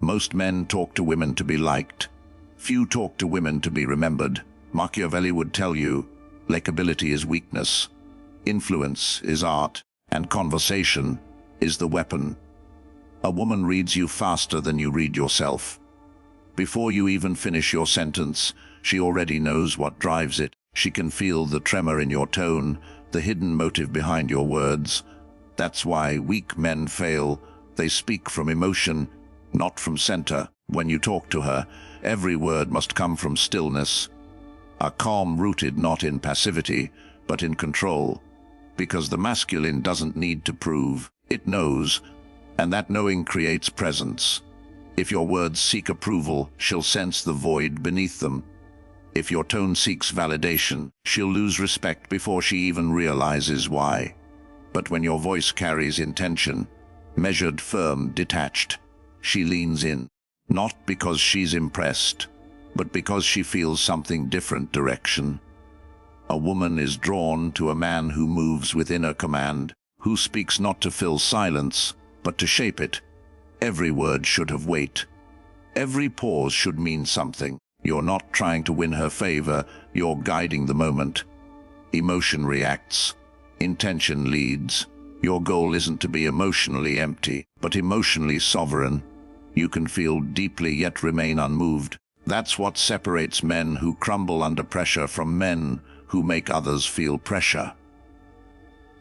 Most men talk to women to be liked. Few talk to women to be remembered. Machiavelli would tell you, likability is weakness, influence is art, and conversation is the weapon. A woman reads you faster than you read yourself. Before you even finish your sentence, she already knows what drives it. She can feel the tremor in your tone, the hidden motive behind your words. That's why weak men fail. They speak from emotion, not from center. When you talk to her, every word must come from stillness. A calm rooted not in passivity, but in control. Because the masculine doesn't need to prove, it knows, and that knowing creates presence. If your words seek approval, she'll sense the void beneath them. If your tone seeks validation, she'll lose respect before she even realizes why. But when your voice carries intention, measured, firm, detached, she leans in, not because she's impressed, but because she feels something different direction. A woman is drawn to a man who moves with inner command, who speaks not to fill silence, but to shape it. Every word should have weight. Every pause should mean something. You're not trying to win her favor, you're guiding the moment. Emotion reacts. Intention leads. Your goal isn't to be emotionally empty, but emotionally sovereign. You can feel deeply yet remain unmoved. That's what separates men who crumble under pressure from men who make others feel pressure.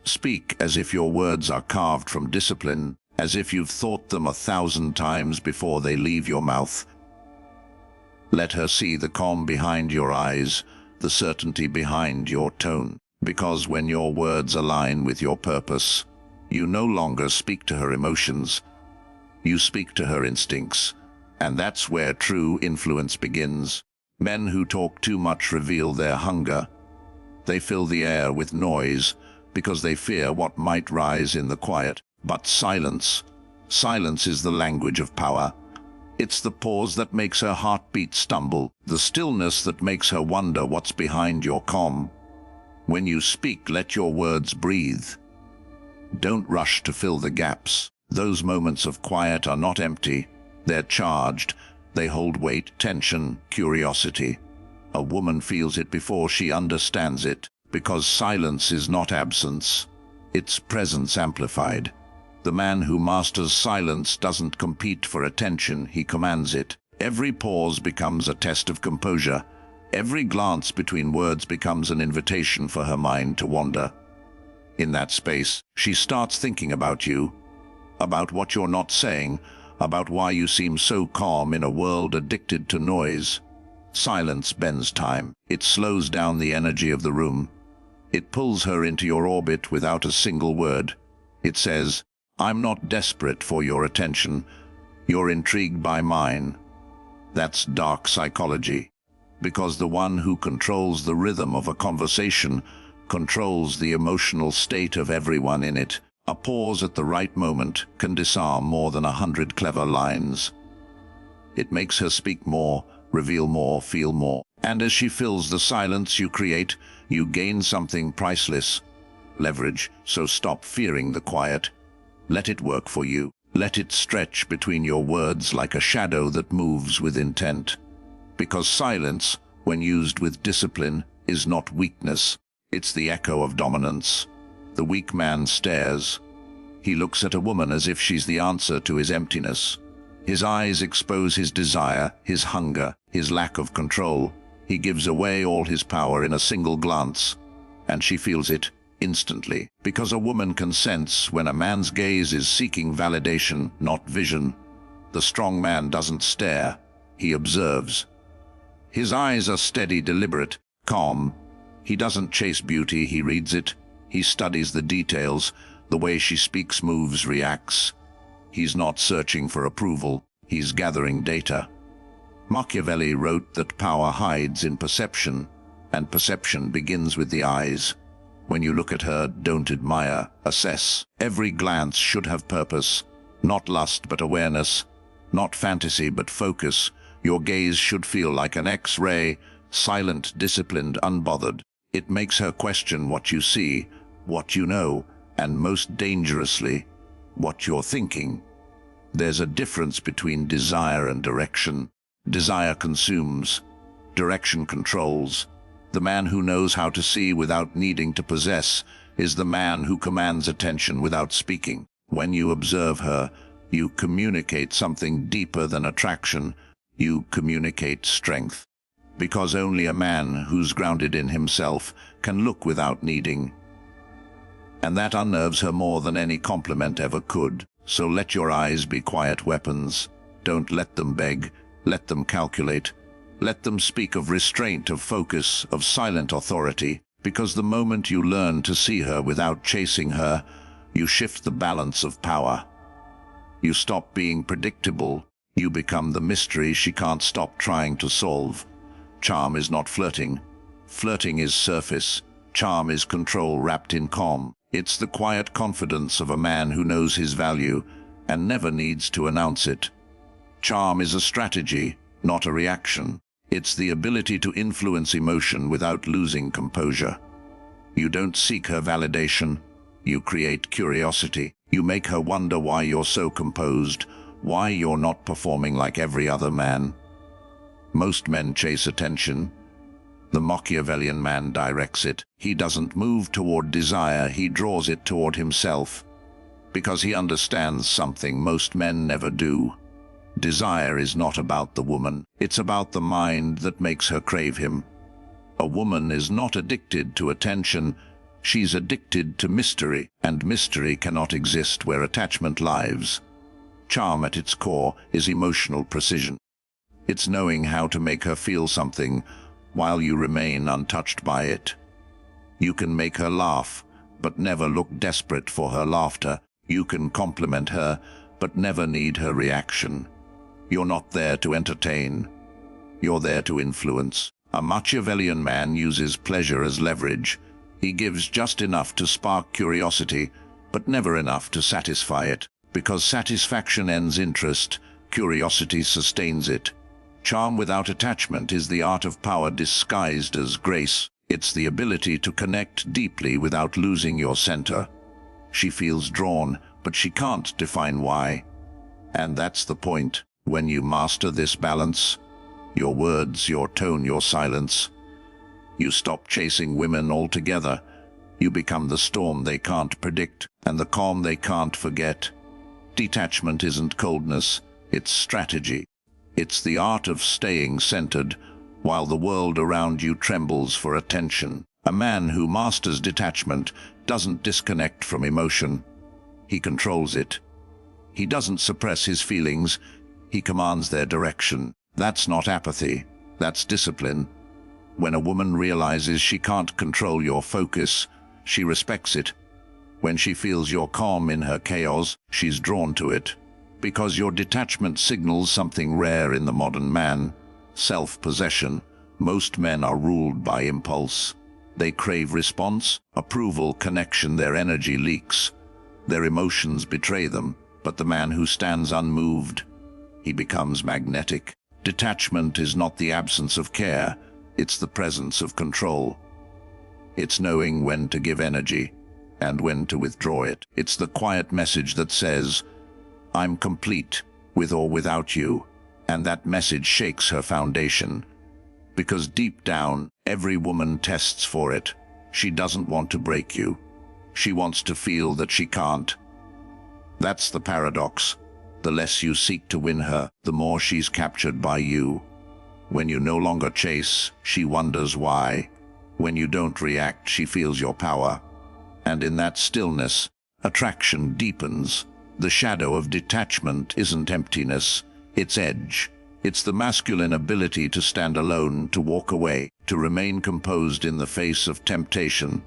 Speak as if your words are carved from discipline, as if you've thought them 1,000 times before they leave your mouth. Let her see the calm behind your eyes, the certainty behind your tone. Because when your words align with your purpose, you no longer speak to her emotions, you speak to her instincts. And that's where true influence begins. Men who talk too much reveal their hunger. They fill the air with noise because they fear what might rise in the quiet. But silence is the language of power. It's the pause that makes her heartbeat stumble, the stillness that makes her wonder what's behind your calm. When you speak, let your words breathe. Don't rush to fill the gaps. Those moments of quiet are not empty. They're charged. They hold weight, tension, curiosity. A woman feels it before she understands it, because silence is not absence. It's presence amplified. The man who masters silence doesn't compete for attention, he commands it. Every pause becomes a test of composure. Every glance between words becomes an invitation for her mind to wander. In that space, she starts thinking about you, about what you're not saying, about why you seem so calm in a world addicted to noise. Silence bends time. It slows down the energy of the room. It pulls her into your orbit without a single word. It says, "I'm not desperate for your attention. You're intrigued by mine." That's dark psychology, because the one who controls the rhythm of a conversation controls the emotional state of everyone in it. A pause at the right moment can disarm more than 100 clever lines. It makes her speak more, reveal more, feel more. And as she fills the silence you create, you gain something priceless. Leverage. So stop fearing the quiet. Let it work for you. Let it stretch between your words like a shadow that moves with intent. Because silence, when used with discipline, is not weakness. It's the echo of dominance. The weak man stares. He looks at a woman as if she's the answer to his emptiness. His eyes expose his desire, his hunger, his lack of control. He gives away all his power in a single glance, and she feels it instantly. Because a woman can sense when a man's gaze is seeking validation, not vision. The strong man doesn't stare, he observes. His eyes are steady, deliberate, calm. He doesn't chase beauty, he reads it. He studies the details, the way she speaks, moves, reacts. He's not searching for approval, he's gathering data. Machiavelli wrote that power hides in perception, and perception begins with the eyes. When you look at her, don't admire, assess. Every glance should have purpose, not lust but awareness, not fantasy but focus. Your gaze should feel like an X-ray, silent, disciplined, unbothered. It makes her question what you see, what you know, and most dangerously, what you're thinking. There's a difference between desire and direction. Desire consumes, direction controls. The man who knows how to see without needing to possess is the man who commands attention without speaking. When you observe her, you communicate something deeper than attraction. You communicate strength. Because only a man who's grounded in himself can look without needing. And that unnerves her more than any compliment ever could. So let your eyes be quiet weapons. Don't let them beg. Let them calculate. Let them speak of restraint, of focus, of silent authority. Because the moment you learn to see her without chasing her, you shift the balance of power. You stop being predictable. You become the mystery she can't stop trying to solve. Charm is not flirting. Flirting is surface. Charm is control wrapped in calm. It's the quiet confidence of a man who knows his value and never needs to announce it. Charm is a strategy, not a reaction. It's the ability to influence emotion without losing composure. You don't seek her validation. You create curiosity. You make her wonder why you're so composed, why you're not performing like every other man. Most men chase attention. The Machiavellian man directs it. He doesn't move toward desire, he draws it toward himself. Because he understands something most men never do. Desire is not about the woman, it's about the mind that makes her crave him. A woman is not addicted to attention, she's addicted to mystery, and mystery cannot exist where attachment lives. Charm at its core is emotional precision. It's knowing how to make her feel something while you remain untouched by it. You can make her laugh, but never look desperate for her laughter. You can compliment her, but never need her reaction. You're not there to entertain. You're there to influence. A Machiavellian man uses pleasure as leverage. He gives just enough to spark curiosity, but never enough to satisfy it. Because satisfaction ends interest, curiosity sustains it. Charm without attachment is the art of power disguised as grace. It's the ability to connect deeply without losing your center. She feels drawn, but she can't define why. And that's the point. When you master this balance, your words, your tone, your silence, you stop chasing women altogether. You become the storm they can't predict and the calm they can't forget. Detachment isn't coldness, it's strategy. It's the art of staying centered while the world around you trembles for attention. A man who masters detachment doesn't disconnect from emotion. He controls it. He doesn't suppress his feelings. He commands their direction. That's not apathy. That's discipline. When a woman realizes she can't control your focus, she respects it. When she feels you're calm in her chaos, she's drawn to it. Because your detachment signals something rare in the modern man: self-possession. Most men are ruled by impulse. They crave response, approval, connection. Their energy leaks. Their emotions betray them. But the man who stands unmoved, he becomes magnetic. Detachment is not the absence of care, it's the presence of control. It's knowing when to give energy and when to withdraw it. It's the quiet message that says, "I'm complete, with or without you," and that message shakes her foundation. Because deep down, every woman tests for it. She doesn't want to break you. She wants to feel that she can't. That's the paradox. The less you seek to win her, the more she's captured by you. When you no longer chase, she wonders why. When you don't react, she feels your power. And in that stillness, attraction deepens. The shadow of detachment isn't emptiness, it's edge. It's the masculine ability to stand alone, to walk away, to remain composed in the face of temptation.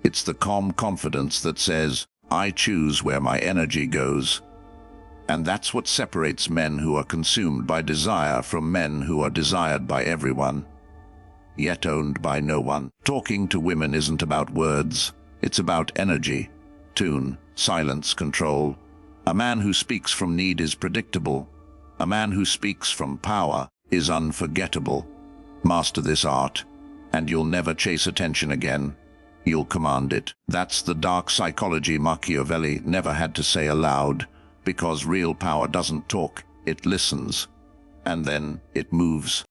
It's the calm confidence that says, "I choose where my energy goes." And that's what separates men who are consumed by desire from men who are desired by everyone, yet owned by no one. Talking to women isn't about words, it's about energy, tune, silence, control. A man who speaks from need is predictable. A man who speaks from power is unforgettable. Master this art, and you'll never chase attention again. You'll command it. That's the dark psychology Machiavelli never had to say aloud, Because real power doesn't talk, it listens. And then it moves.